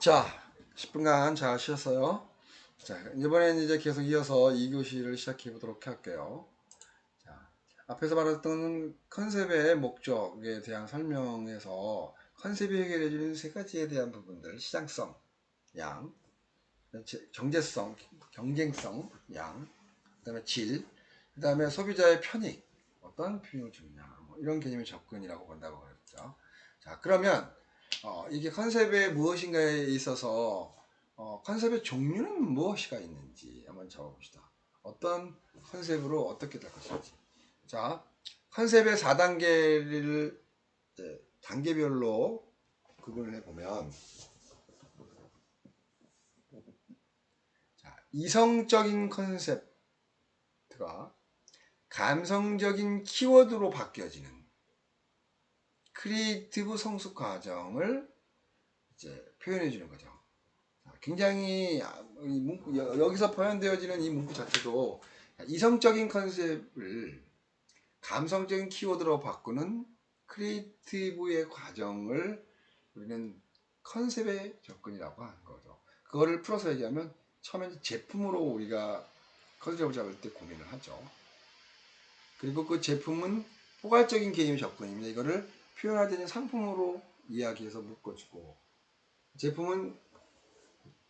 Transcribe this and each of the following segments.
자, 10분간 잘 쉬었어요. 자, 이번에는 이제 계속 이어서 2교시를 시작해 보도록 할게요. 자, 앞에서 말했던 컨셉의 목적에 대한 설명에서 컨셉이 해결해 주는 세 가지에 대한 부분들, 시장성, 양, 경제성, 경쟁성, 양, 그 다음에 질, 그 다음에 소비자의 편익, 어떤 비용을 주느냐, 뭐 이런 개념의 접근이라고 본다고 그랬죠. 자, 그러면 이게 컨셉의 무엇인가에 있어서 컨셉의 종류는 무엇이가 있는지 한번 적어봅시다. 어떤 컨셉으로 어떻게 될 것인지. 자, 컨셉의 4단계를 단계별로 구분을 해보면, 자, 이성적인 컨셉트가 감성적인 키워드로 바뀌어지는 크리에이티브 성숙 과정을 이제 표현해 주는 거죠. 굉장히 여기서 표현되어지는 이 문구 자체도 이성적인 컨셉을 감성적인 키워드로 바꾸는 크리에이티브의 과정을 우리는 컨셉의 접근이라고 하는 거죠. 그거를 풀어서 얘기하면 처음에 제품으로 우리가 컨셉을 잡을 때 고민을 하죠. 그리고 그 제품은 포괄적인 개념의 접근입니다. 이거를 표현하되는 상품으로 이야기해서 묶어주고,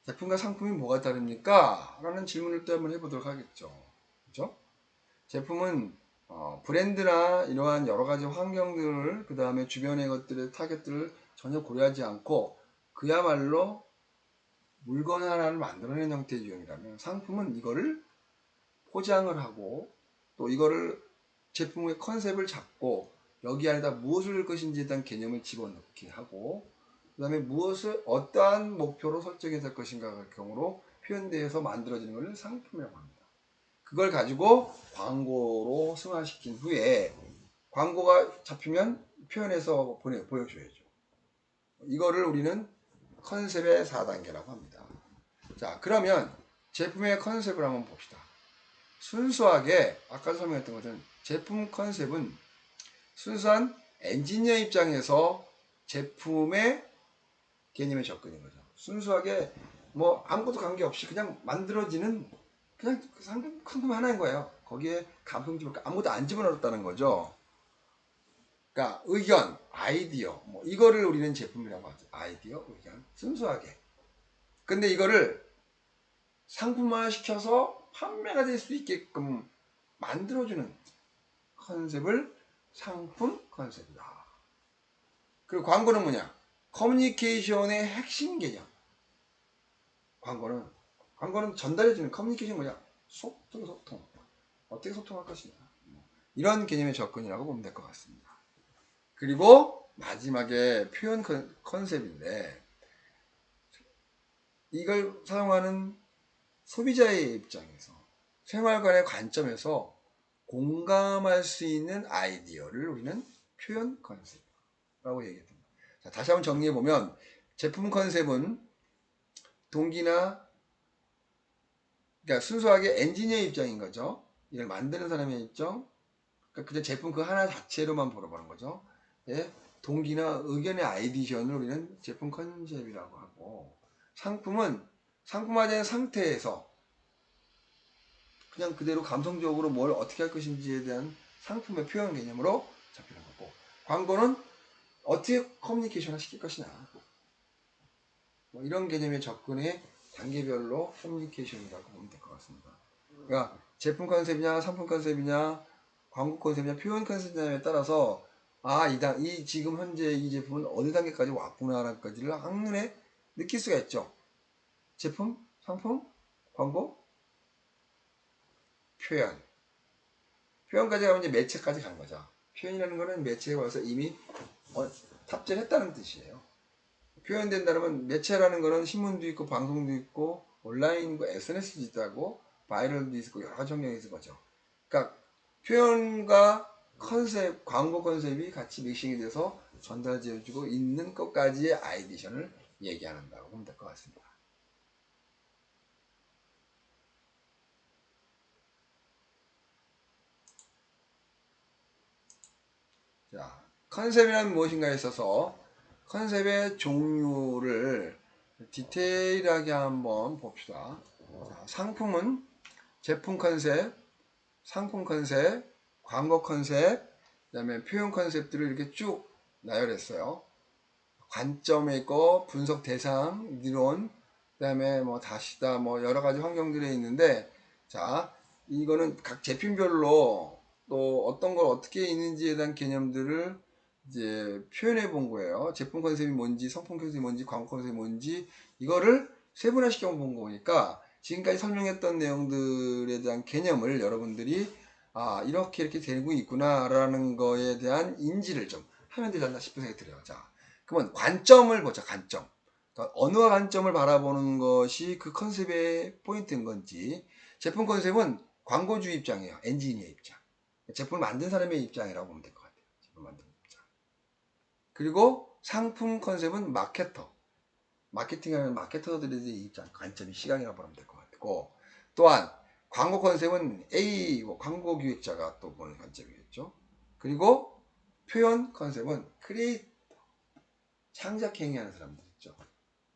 제품과 상품이 뭐가 다릅니까? 라는 질문을 또 한번 해보도록 하겠죠. 그죠? 제품은 브랜드나 이러한 여러 가지 환경들을, 그 다음에 주변의 것들의 타겟들을 전혀 고려하지 않고 그야말로 물건 하나를 만들어내는 형태의 유형이라면, 상품은 이거를 포장을 하고 또 이거를 제품의 컨셉을 잡고 여기 안에다 무엇을 넣을 것인지에 대한 개념을 집어넣게 하고, 그 다음에 무엇을 어떠한 목표로 설정해서 할 것인가 경우로 표현되어서 만들어지는 것을 상품이라고 합니다. 그걸 가지고 광고로 승화시킨 후에 광고가 잡히면 표현해서 보여줘야죠. 이거를 우리는 컨셉의 4단계라고 합니다. 자, 그러면 제품의 컨셉을 한번 봅시다. 순수하게 아까 설명했던 것은 제품 컨셉은 순수한 엔지니어 입장에서 제품의 개념에 접근인 거죠. 순수하게 뭐 아무것도 관계없이 그냥 만들어지는 그냥 상품 하나인 거예요. 거기에 감성 집을 아무것도 안 집어넣었다는 거죠. 그러니까 의견, 아이디어, 뭐 이거를 우리는 제품이라고 하죠. 아이디어, 의견, 순수하게. 근데 이거를 상품화 시켜서 판매가 될 수 있게끔 만들어주는 컨셉을 상품 컨셉이다. 그리고 광고는 뭐냐? 커뮤니케이션의 핵심 개념. 광고는 전달해주는 커뮤니케이션 뭐냐? 소통. 어떻게 소통할 것이냐. 이런 개념의 접근이라고 보면 될 것 같습니다. 그리고 마지막에 표현 컨셉인데, 이걸 사용하는 소비자의 입장에서 생활관의 관점에서 공감할 수 있는 아이디어를 우리는 표현 컨셉이라고 얘기합니다. 자, 다시 한번 정리해보면 제품 컨셉은 그러니까 순수하게 엔지니어 입장인 거죠. 이걸 만드는 사람의 입장, 그러니까 그냥 제품 그 하나 자체로만 보러보는 거죠. 예? 동기나 의견의 아이디션을 우리는 제품 컨셉이라고 하고, 상품은 상품화된 상태에서 그냥 그대로 감성적으로 뭘 어떻게 할 것인지에 대한 상품의 표현 개념으로 잡히는 거고, 광고는 어떻게 커뮤니케이션을 시킬 것이냐, 뭐 이런 개념의 접근의 단계별로 커뮤니케이션이라고 보면 될 것 같습니다. 그러니까 제품 컨셉이냐, 상품 컨셉이냐, 광고 컨셉이냐, 표현 컨셉이냐에 따라서 이 지금 현재 이 제품은 어느 단계까지 왔구나라는 까지를 한눈에 느낄 수가 있죠. 제품, 상품, 광고, 표현까지 가면 이제 매체까지 간 거죠. 표현이라는 거는 매체에 와서 이미 탑재를 했다는 뜻이에요. 표현된다는 건, 매체라는 거는 신문도 있고 방송도 있고 온라인이고 SNS도 있다고 바이럴도 있고 여러 가지 환경이 있을 거죠. 그러니까 표현과 컨셉, 광고 컨셉이 같이 믹싱이 돼서 전달되어지고 있는 것까지의 아이디션을 얘기한다고 보면 될 것 같습니다. 자, 컨셉이란 무엇인가에 있어서 컨셉의 종류를 디테일하게 한번 봅시다. 자, 상품은 제품 컨셉, 상품 컨셉, 광고 컨셉, 그 다음에 표현 컨셉들을 이렇게 쭉 나열했어요. 관점에 있고 분석 대상, 이론, 그 다음에 뭐 다시다 뭐 여러 가지 환경들이 있는데, 자, 이거는 각 제품별로 또 어떤 걸 어떻게 있는지에 대한 개념들을 이제 표현해 본 거예요. 제품 컨셉이 뭔지, 상품 컨셉이 뭔지, 광고 컨셉이 뭔지, 이거를 세분화시켜 본 거니까 지금까지 설명했던 내용들에 대한 개념을 여러분들이 이렇게 되고 있구나 라는 거에 대한 인지를 좀 하면 되지 않나 싶은 생각이 들어요. 자, 그러면 관점을 보자. 관점. 그러니까 어느와 관점을 바라보는 것이 그 컨셉의 포인트인 건지. 제품 컨셉은 광고주 입장이에요. 엔지니어 입장. 제품을 만든 사람의 입장이라고 보면 될 것 같아요. 제품 만든 입장. 그리고 상품 컨셉은 마케터. 마케팅하는 마케터들의 입장, 관점이 시각이라고 보면 될 것 같고, 또한 광고 컨셉은 A, 광고 기획자가 또 보는 관점이겠죠. 그리고 표현 컨셉은 크리에이터, 창작 행위하는 사람들 있죠.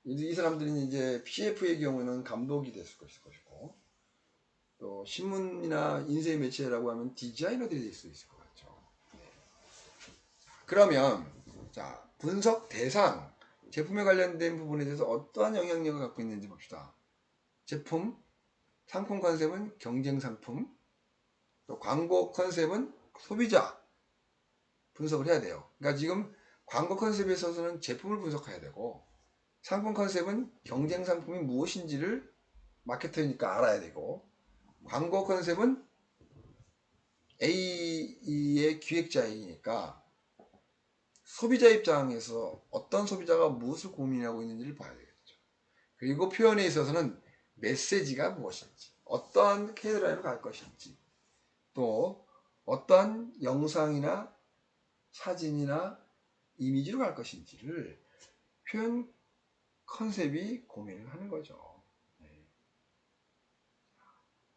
이 사람들은 이제 CF의 경우는 감독이 됐을 것이고, 또 신문이나 인쇄 매체라고 하면 디자이너들이 될 수 있을 것 같죠. 네. 그러면 자, 분석 대상, 제품에 관련된 부분에 대해서 어떠한 영향력을 갖고 있는지 봅시다. 제품, 상품 컨셉은 경쟁 상품, 또 광고 컨셉은 소비자 분석을 해야 돼요. 그러니까 지금 광고 컨셉에 있어서는 제품을 분석해야 되고, 상품 컨셉은 경쟁 상품이 무엇인지를 마케터니까 알아야 되고, 광고 컨셉은 A의 기획자이니까 소비자 입장에서 어떤 소비자가 무엇을 고민하고 있는지를 봐야 되겠죠. 그리고 표현에 있어서는 메시지가 무엇인지, 어떠한 헤드라인으로 갈 것인지, 또 어떠한 영상이나 사진이나 이미지로 갈 것인지를 표현 컨셉이 고민을 하는 거죠. 네.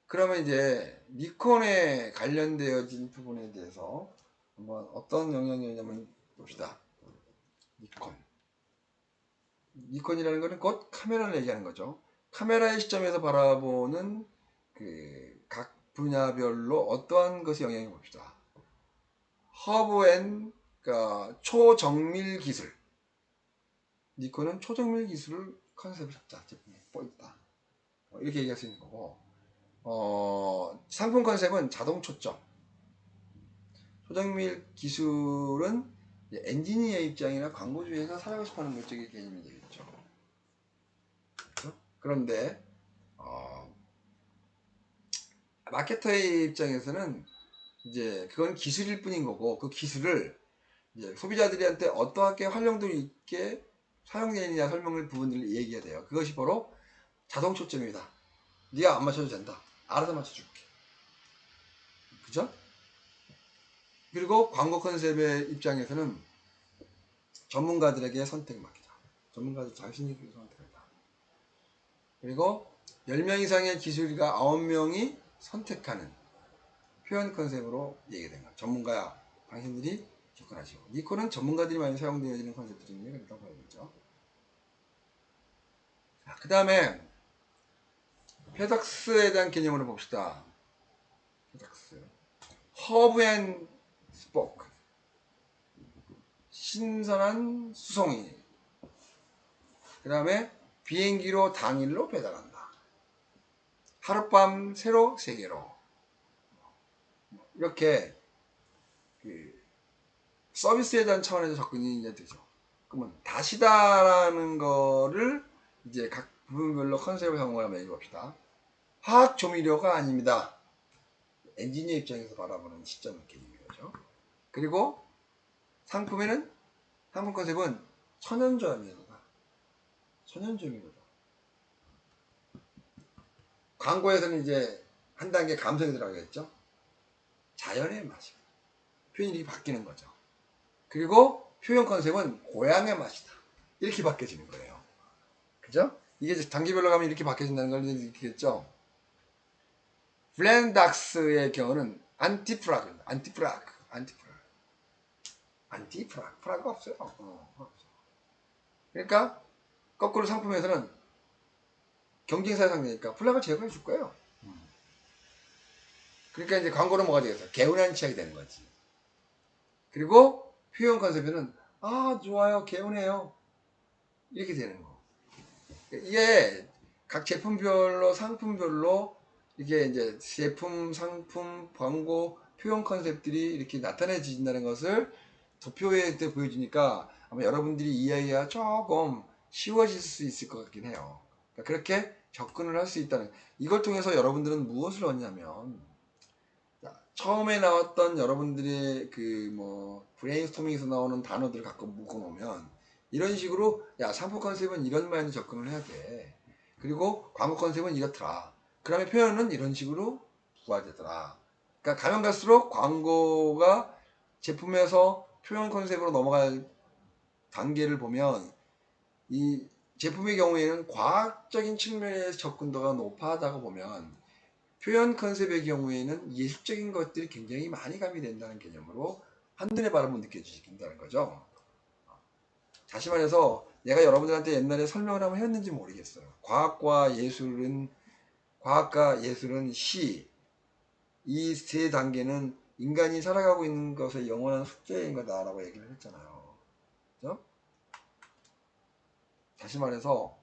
그러면 이제 니콘에 관련되어진 부분에 대해서 한번 어떤 영향이냐면 봅시다. 니콘이라는 것은 곧 카메라를 얘기하는 거죠. 카메라의 시점에서 바라보는 그 각 분야별로 어떠한 것이 영향을 봅시다. 허브 앤 그러니까 초정밀 기술. 니콘은 초정밀 기술을 컨셉을 잡자. 제품에 포인트다. 이렇게 얘기할 수 있는 거고, 상품 컨셉은 자동 초점. 초정밀 기술은 엔지니어 입장이나 광고주에서 사용하고 싶어 하는 목적의 개념이 되겠죠. 그렇죠? 그런데, 마케터의 입장에서는 이제 그건 기술일 뿐인 거고, 그 기술을 이제 소비자들한테 어떠하게 활용도 있게 사용되느냐 설명을 부분들을 얘기해야 돼요. 그것이 바로 자동 초점이다. 네가 안 맞춰도 된다. 알아서 맞춰줄게. 그죠? 그리고 광고 컨셉의 입장에서는 전문가들에게 선택을 맡기자. 전문가들 자신이 선택한다. 그리고 10명 이상의 기술가 9명이 선택하는 표현 컨셉으로 얘기된 거야. 전문가야, 당신들이 접근하시고. 니콘은 전문가들이 많이 사용되어지는 컨셉 중에 그렇다고 봐야겠죠. 그 다음에 페덕스에 대한 개념으로 봅시다. 페덕스. 허브 앤 스포크. 신선한 수송이. 그 다음에 비행기로 당일로 배달한다. 하룻밤 새로 세계로. 이렇게 그 서비스에 대한 차원에서 접근이 이제 되죠. 그러면 다시다라는 거를 이제 각 부분별로 컨셉을 사용하면 읽어봅시다. 화학 조미료가 아닙니다. 엔지니어 입장에서 바라보는 시점을 개념인 거죠. 그리고 상품 컨셉은 천연조미료다. 천연조미료다. 광고에서는 이제 한 단계 감성이 들어가겠죠. 자연의 맛이다. 표현이 바뀌는 거죠. 그리고 표현 컨셉은 고향의 맛이다. 이렇게 바뀌어지는 거예요. 그죠? 이게 단계별로 가면 이렇게 바뀌어진다는 걸 느끼겠죠? 블렌닥스의 경우는 안티프라그입니다. 안티프라그. 프라그가 없어요. 그러니까 거꾸로 상품에서는 경쟁사의 상대니까 플락을 제거해 줄 거예요. 그러니까 이제 광고는 뭐가 되겠어? 개운한 취향이 되는 거지. 그리고 표현 컨셉에는 아 좋아요, 개운해요, 이렇게 되는 거. 이게 각 제품별로 상품별로 이게 이제 제품, 상품, 광고, 표현 컨셉들이 이렇게 나타내진다는 것을 도표에 때 보여주니까 아마 여러분들이 이해하기가 조금 쉬워질 수 있을 것 같긴 해요. 그러니까 그렇게 접근을 할 수 있다는, 이걸 통해서 여러분들은 무엇을 얻냐면, 처음에 나왔던 여러분들의 그 뭐 브레인스토밍에서 나오는 단어들을 갖고 묶어놓으면 이런 식으로 야 상품 컨셉은 이런 말로 접근을 해야 돼. 그리고 광고 컨셉은 이렇더라. 그다음에 표현은 이런 식으로 부과되더라. 그러니까 가면 갈수록 광고가 제품에서 표현 컨셉으로 넘어갈 단계를 보면 이 제품의 경우에는 과학적인 측면에서 접근도가 높아하다고 보면 표현 컨셉의 경우에는 예술적인 것들이 굉장히 많이 가미된다는 개념으로 한눈에 바라보면 느껴진다는 거죠. 다시 말해서 내가 여러분들한테 옛날에 설명을 한번 했는지 모르겠어요. 과학과 예술은 시, 이 세 단계는 인간이 살아가고 있는 것의 영원한 숙제인 거다라고 얘기를 했잖아요. 그죠? 다시 말해서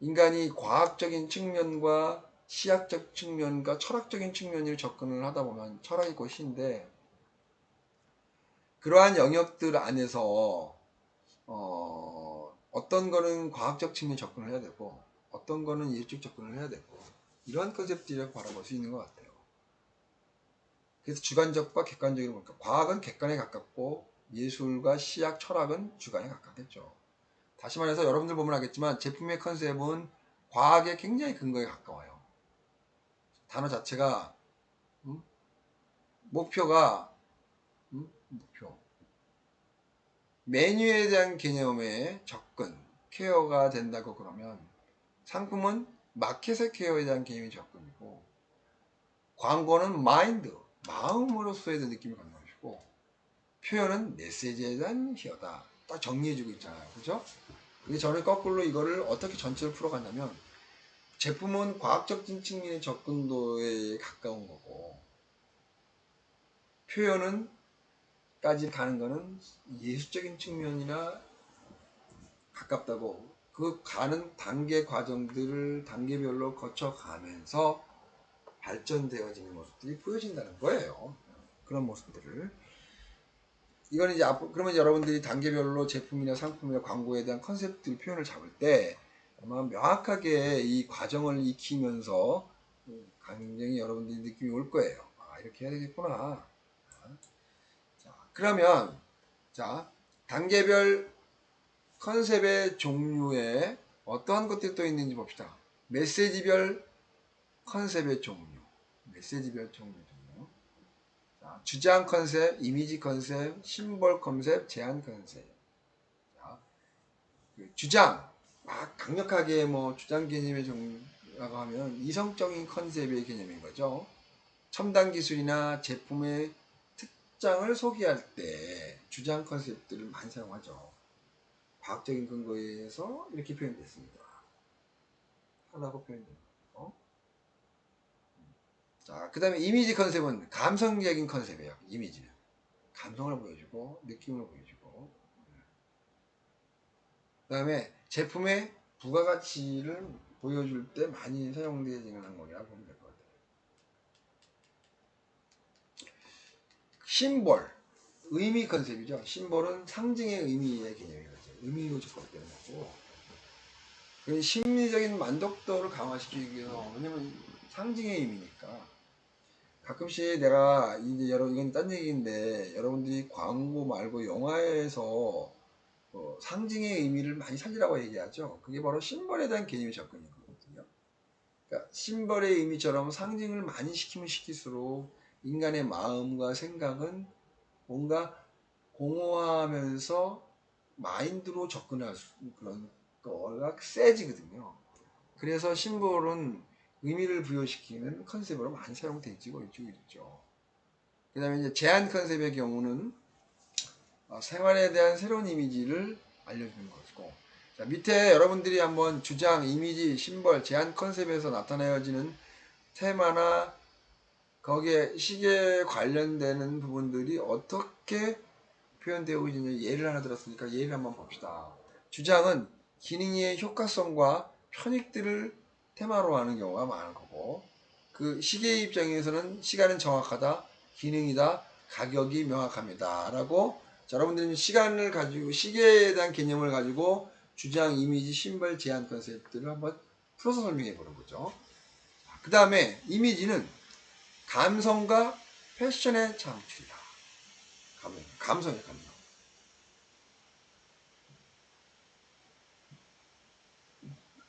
인간이 과학적인 측면과 시학적 측면과 철학적인 측면을 접근을 하다 보면 철학이 곧 시인데, 그러한 영역들 안에서 어떤 거는 과학적 측면 접근을 해야 되고 어떤 거는 예술적 접근을 해야 되고 이러한 컨셉들을 바라볼 수 있는 것 같아요. 그래서 주관적과 객관적으로 볼까. 과학은 객관에 가깝고 예술과 시학, 철학은 주관에 가깝겠죠. 다시 말해서 여러분들 보면 알겠지만 제품의 컨셉은 과학에 굉장히 근거에 가까워요. 단어 자체가 목표가 목표, 메뉴에 대한 개념의 접근, 케어가 된다고 그러면 상품은 마켓의 케어에 대한 개념의 접근이고 광고는 마인드, 마음으로서의 느낌을 갖는 것이고 표현은 메시지에 대한 히어다. 딱 정리해주고 있잖아요. 그죠? 근데 저는 거꾸로 이거를 어떻게 전체를 풀어갔냐면 제품은 과학적인 측면의 접근도에 가까운 거고 표현은 까지 가는 거는 예술적인 측면이나 가깝다고, 그 가는 단계 과정들을 단계별로 거쳐가면서 발전되어지는 모습들이 보여진다는 거예요. 그런 모습들을. 이거는 이제 앞으로, 그러면 여러분들이 단계별로 제품이나 상품이나 광고에 대한 컨셉들 표현을 잡을 때 아마 명확하게 이 과정을 익히면서 굉장히 여러분들이 느낌이 올 거예요. 아, 이렇게 해야 되겠구나. 자, 그러면, 자, 단계별 컨셉의 종류에 어떠한 것들이 또 있는지 봅시다. 메시지별 컨셉의 종류. 메시지별 종류. 자, 주장 컨셉, 이미지 컨셉, 심볼 컨셉, 제안 컨셉. 자, 그 주장, 막 강력하게 뭐 주장 개념의 종류라고 하면 이성적인 컨셉의 개념인 거죠. 첨단 기술이나 제품의 특장을 소개할 때 주장 컨셉들을 많이 사용하죠. 과학적인 근거에 의해서 이렇게 표현됐습니다. 하라고 표현됩니다. 자, 그 다음에 이미지 컨셉은 감성적인 컨셉이에요. 이미지는 감성을 보여주고 느낌을 보여주고, 그 다음에 제품의 부가가치를 보여줄 때 많이 사용되어지는 항목이라고 보면 될 것 같아요. 심볼, 의미 컨셉이죠. 심볼은 상징의 의미의 개념인 거죠. 의미로 접근되는 거고, 그 심리적인 만족도를 강화시키기 위해서, 왜냐면 상징의 의미니까. 가끔씩 내가 이제 여러분, 이건 딴 얘기인데 여러분들이 광고 말고 영화에서 상징의 의미를 많이 살리라고 얘기하죠. 그게 바로 심벌에 대한 개념의 접근이거든요. 그러니까 심벌의 의미처럼 상징을 많이 시키면 시킬수록 인간의 마음과 생각은 뭔가 공허하면서 마인드로 접근할 수 있는 그런 거가 세지거든요. 그래서 심볼은 의미를 부여시키는 컨셉으로 많이 사용되고 있죠. 그 다음에 이제 제한 컨셉의 경우는 생활에 대한 새로운 이미지를 알려주는 것이고, 자, 밑에 여러분들이 한번 주장, 이미지, 심벌, 제안 컨셉에서 나타내어지는 테마나 거기에 시계에 관련되는 부분들이 어떻게 표현되고 있는지 예를 하나 들었으니까 예를 한번 봅시다. 주장은 기능의 효과성과 편익들을 테마로 하는 경우가 많은 거고, 그 시계의 입장에서는 시간은 정확하다, 기능이다, 가격이 명확합니다 라고 여러분들은 시간을 가지고 시계에 대한 개념을 가지고 주장, 이미지, 심벌, 제안 컨셉들을 한번 풀어서 설명해 보는 거죠. 그 다음에 이미지는 감성과 패션의 창출이다. 감성이야, 감성.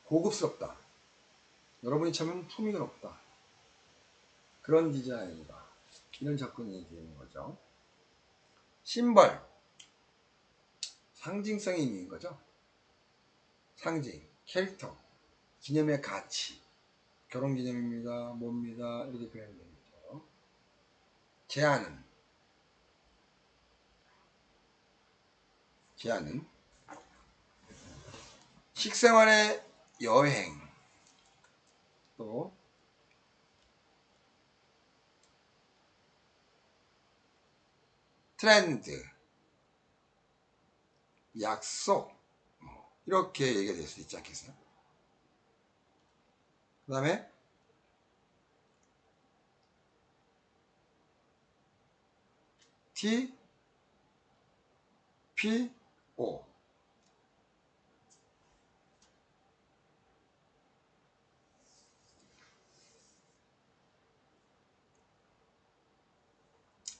고급스럽다. 여러분이 참으면 품위가 높다. 그런 디자인이다. 이런 접근이 얘기하는 거죠. 심벌. 상징성이 있는 거죠. 상징, 캐릭터, 기념의 가치. 결혼 기념입니다. 뭡니다. 이렇게 표현되는 거죠. 제안은 식생활의 여행, 또 트렌드, 약속, 이렇게 얘기가 될 수 있지 않겠어요? 그 다음에 T, P, O.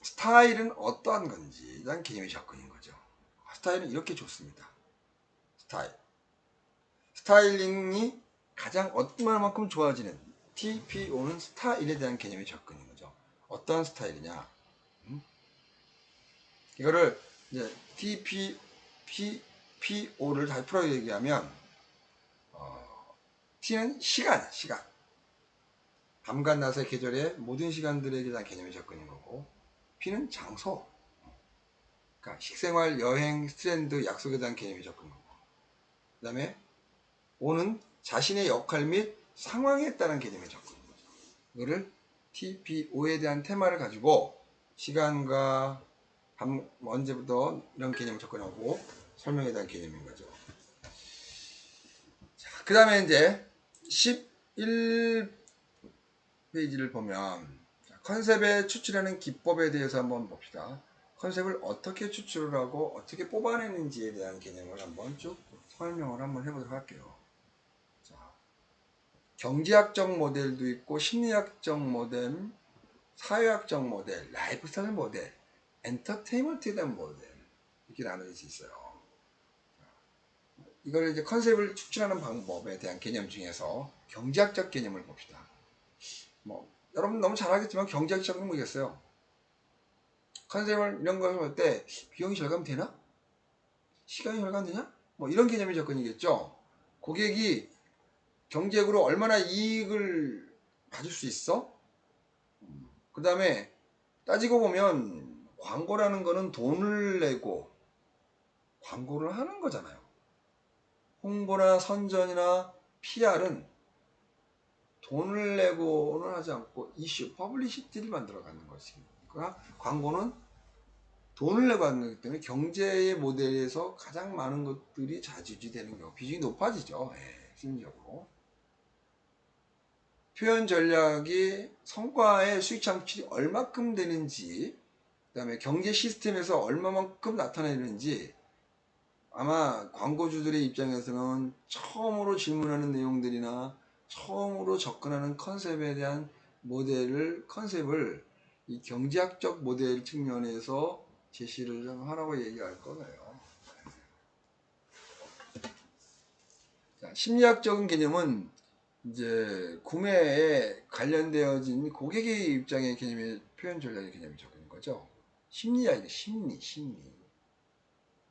스타일은 어떠한 건지 난 개념의 접근인 거죠. 스타일은 이렇게 좋습니다. 스타일링이 가장 어떤 만큼 좋아지는 TPO는 스타일에 대한 개념의 접근인 거죠. 어떠한 스타일이냐? 이거를 이제 TPO를 다시 풀어 얘기하면 T는 시간. 밤과 낮의 계절의 모든 시간들에 대한 개념의 접근인 거고, P는 장소. 그러니까 식생활, 여행, 트렌드, 약속에 대한 개념이 접근인 거고, 그 다음에 O는 자신의 역할 및 상황에 따른 개념의 접근인 거죠. 이거를 TPO에 대한 테마를 가지고 시간과 언제부터 이런 개념을 접근하고 설명에 대한 개념인 거죠. 그 다음에 이제 11페이지를 보면 컨셉에 추출하는 기법에 대해서 한번 봅시다. 컨셉을 어떻게 추출을 하고 어떻게 뽑아내는지에 대한 개념을 한번 쭉 설명을 한번 해보도록 할게요. 자, 경제학적 모델도 있고 심리학적 모델, 사회학적 모델, 라이프스타일 모델, 엔터테인먼트에 대한 모델 이렇게 나눠질 수 있어요. 이걸 이제 컨셉을 추출하는 방법에 대한 개념 중에서 경제학적 개념을 봅시다. 여러분 너무 잘 알겠지만 경제학적은 뭐겠어요? 컨셉을 이런 걸 할 때 비용이 절감되나? 시간이 절감되냐? 이런 개념의 접근이겠죠. 고객이 경제적으로 얼마나 이익을 받을 수 있어? 그 다음에 따지고 보면 광고라는 거는 돈을 내고 광고를 하는 거잖아요. 홍보나 선전이나 PR은 돈을 내고는 하지 않고 이슈, 퍼블리시티를 만들어가는 것이니까 광고는 돈을 내고 하는 거기 때문에 경제의 모델에서 가장 많은 것들이 좌지우지되는 경우 비중이 높아지죠. 심리적으로. 표현 전략이 성과의 수익 창출이 얼마큼 되는지, 그 다음에 경제 시스템에서 얼마만큼 나타내는지 아마 광고주들의 입장에서는 처음으로 질문하는 내용들이나 처음으로 접근하는 컨셉에 대한 컨셉을 이 경제학적 모델 측면에서 제시를 하라고 얘기할 거예요. 자, 심리학적인 개념은 이제 구매에 관련되어진 고객의 입장의 개념의 표현 전략의 개념이 적은 거죠. 심리학이죠. 심리.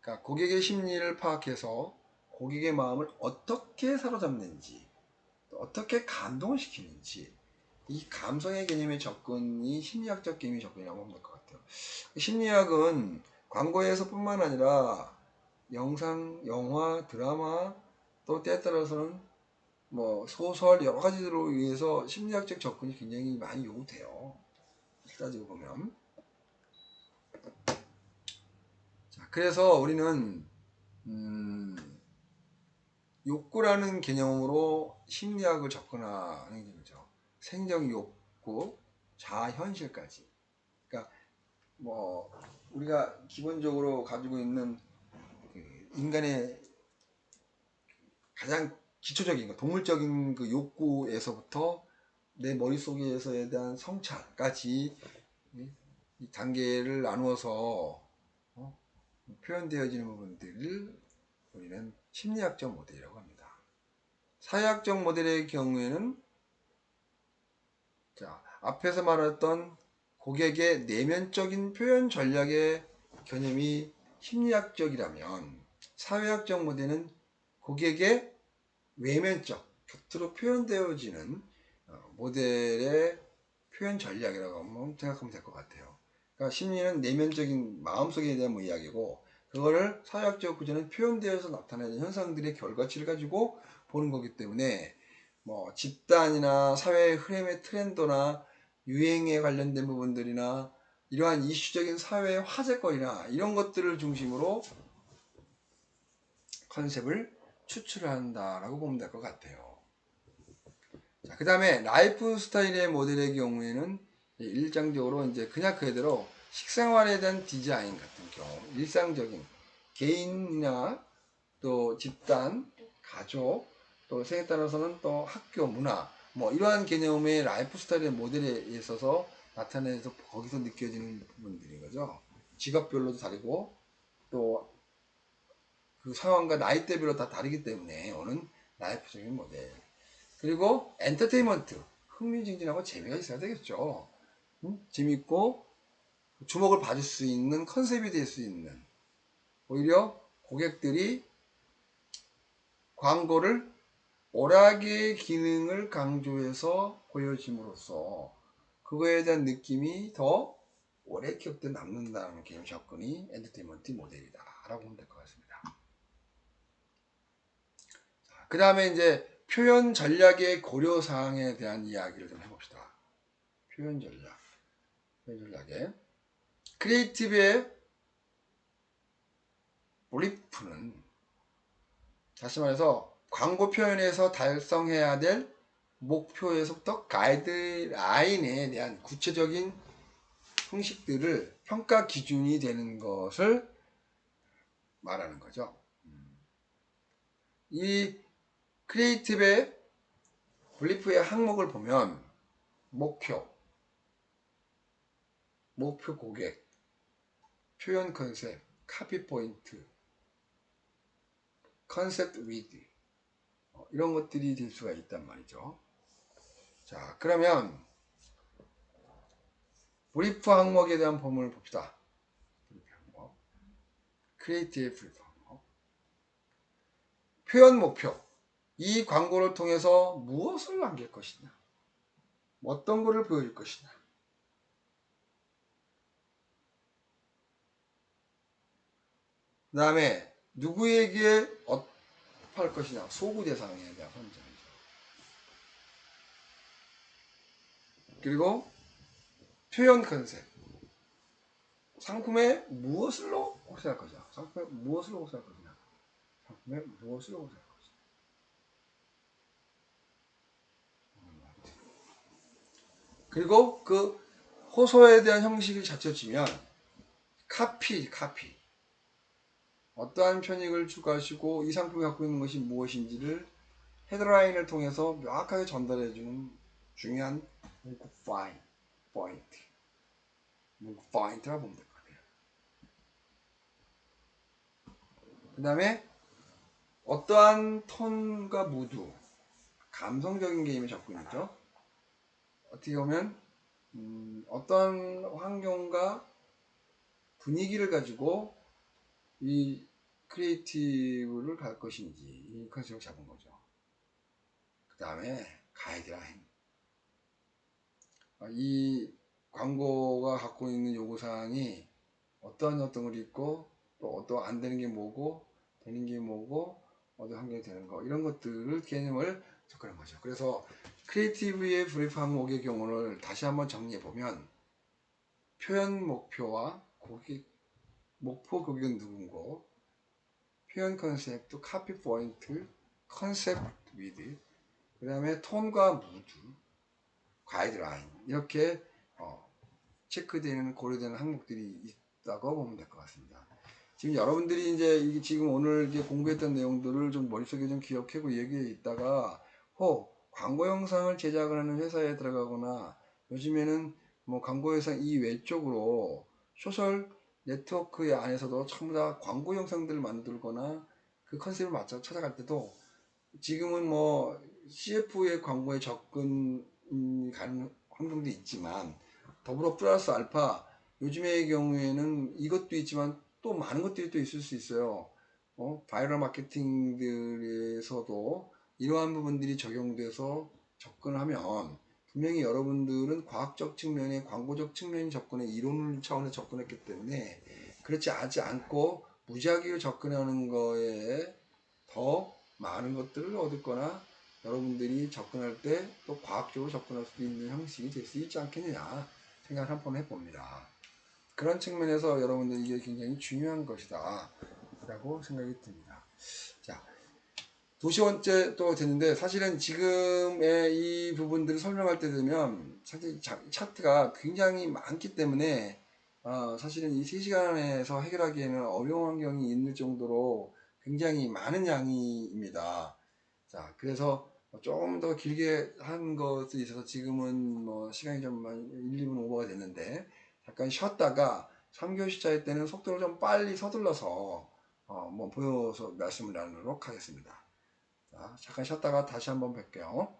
그러니까 고객의 심리를 파악해서 고객의 마음을 어떻게 사로잡는지, 어떻게 감동을 시키는지, 이 감성의 개념의 접근이 심리학적 개념의 접근이라고 하면 될 것 같아요. 심리학은 광고에서뿐만 아니라 영상, 영화, 드라마, 또 때에 따라서는 뭐 소설 여러 가지로 위해서 심리학적 접근이 굉장히 많이 요구돼요. 따지고 보면. 자, 그래서 우리는 욕구라는 개념으로 심리학을 접근하는 게 거죠. 생적 욕구, 자아 현실까지. 그러니까 뭐 우리가 기본적으로 가지고 있는 그 인간의 가장 기초적인 거, 동물적인 그 욕구에서부터 내 머릿속에서에 대한 성찰까지 이 단계를 나누어서 표현되어지는 부분들을 우리는 심리학적 모델이라고 합니다. 사회학적 모델의 경우에는 자, 앞에서 말했던 고객의 내면적인 표현 전략의 개념이 심리학적이라면 사회학적 모델은 고객의 외면적, 겉으로 표현되어지는 모델의 표현 전략이라고 한번 생각하면 될 것 같아요. 그러니까 심리는 내면적인 마음속에 대한 뭐 이야기고 그거를 사회학적 구조는 표현되어서 나타나는 현상들의 결과치를 가지고 보는 거기 때문에 뭐 집단이나 사회의 흐름의 트렌드나 유행에 관련된 부분들이나 이러한 이슈적인 사회의 화제거리나 이런 것들을 중심으로 컨셉을 추출한다라고 보면 될 것 같아요. 자, 그 다음에 라이프 스타일의 모델의 경우에는 일장적으로 이제 그냥 그대로 식생활에 대한 디자인 같은 경우, 일상적인 개인이나 또 집단, 가족, 또 생에 따라서는 또 학교, 문화, 뭐 이러한 개념의 라이프 스타일의 모델에 있어서 나타내서 거기서 느껴지는 부분들인 거죠. 직업별로도 다르고 또 그 상황과 나이대별로 다 다르기 때문에 오는 라이프적인 모델. 그리고 엔터테인먼트, 흥미진진하고 재미가 있어야 되겠죠. 재밌고 주목을 받을 수 있는 컨셉이 될 수 있는, 오히려 고객들이 광고를 오락의 기능을 강조해서 보여짐으로써 그거에 대한 느낌이 더 오래 기억돼 남는다는 개념 접근이 엔터테인먼트 모델이다 라고 보면 될 것 같습니다. 그 다음에 이제 표현 전략의 고려사항에 대한 이야기를 좀 해봅시다. 표현 전략의 크리에이티브의 브리프는 다시 말해서 광고 표현에서 달성해야 될 목표에서부터 가이드라인에 대한 구체적인 형식들을 평가 기준이 되는 것을 말하는 거죠. 이 크리에이티브의 브리프의 항목을 보면 목표 고객, 표현 컨셉, 카피 포인트, 컨셉 위드 이런 것들이 될 수가 있단 말이죠. 자, 그러면 브리프 항목에 대한 범위를 봅시다. 크리에이티브 브리프 항목. 표현 목표. 이 광고를 통해서 무엇을 남길 것이냐? 어떤 것을 보여줄 것이냐? 그 다음에 누구에게 할 것이냐? 소구 대상에 대한 선정이죠. 그리고 표현 컨셉. 상품에 무엇을 호소할 것이냐? 상품에 무엇을 호소할 것이냐? 상품에 무엇을 호소할 것이냐? 그리고 그 호소에 대한 형식을 갖춰지면 카피 어떠한 편익을 추가하시고 이 상품이 갖고 있는 것이 무엇인지를 헤드라인을 통해서 명확하게 전달해주는 중요한 문구 포인트라고 보면 될 것 같아요. 그 다음에 어떠한 톤과 무드, 감성적인 게임의 접근이죠. 어떻게 보면 어떤 환경과 분위기를 가지고 이 크리에이티브를 갈 것인지 이 컨셉을 잡은 거죠. 그 다음에 가이드라인. 이 광고가 갖고 있는 요구사항이 어떤 걸 있고 또 안 되는 게 뭐고 되는 게 뭐고 어떤 환경이 되는 거 이런 것들을 개념을 접근한 거죠. 그래서 크리에이티브의 브리프 항목의 경우를 다시 한번 정리해 보면 표현 목표와 고객 목표 고객은 누군고 표현 컨셉트, 카피 포인트, 컨셉트 위드, 그 다음에 톤과 무드, 가이드라인 이렇게 체크되는 고려되는 항목들이 있다고 보면 될 것 같습니다. 지금 여러분들이 이제 지금 오늘 이제 공부했던 내용들을 좀 머릿속에 좀 기억하고 얘기해 있다가 광고 영상을 제작을 하는 회사에 들어가거나 요즘에는 뭐 광고 영상 이외 쪽으로 소셜 네트워크 안에서도 전부 다 광고 영상들을 만들거나 그 컨셉을 맞춰 찾아갈 때도 지금은 뭐 CF의 광고에 접근 가는 환경도 있지만 더불어 플러스 알파 요즘의 경우에는 이것도 있지만 또 많은 것들이 또 있을 수 있어요. 바이럴 마케팅들에서도 이러한 부분들이 적용돼서 접근하면 분명히 여러분들은 과학적 측면에 광고적 측면 접근에 이론 차원에서 접근했기 때문에 그렇지 않고 무작위로 접근하는 거에 더 많은 것들을 얻을 거나 여러분들이 접근할 때 또 과학적으로 접근할 수 있는 형식이 될 수 있지 않겠느냐 생각을 한번 해봅니다. 그런 측면에서 여러분들 이게 굉장히 중요한 것이다 라고 생각이 듭니다. 자, 도시원째 또 됐는데 사실은 지금의 이 부분들을 설명할 때 되면 사실 차트가 굉장히 많기 때문에 사실은 이 3시간에서 해결하기에는 어려운 환경이 있는 정도로 굉장히 많은 양입니다. 자, 그래서 조금 더 길게 한 것에 있어서 지금은 뭐 시간이 좀 1, 2분 오버가 됐는데 잠깐 쉬었다가 3교시차일 때는 속도를 좀 빨리 서둘러서 뭐 보여서 말씀을 나누도록 하겠습니다. 자, 잠깐 쉬었다가 다시 한번 뵐게요.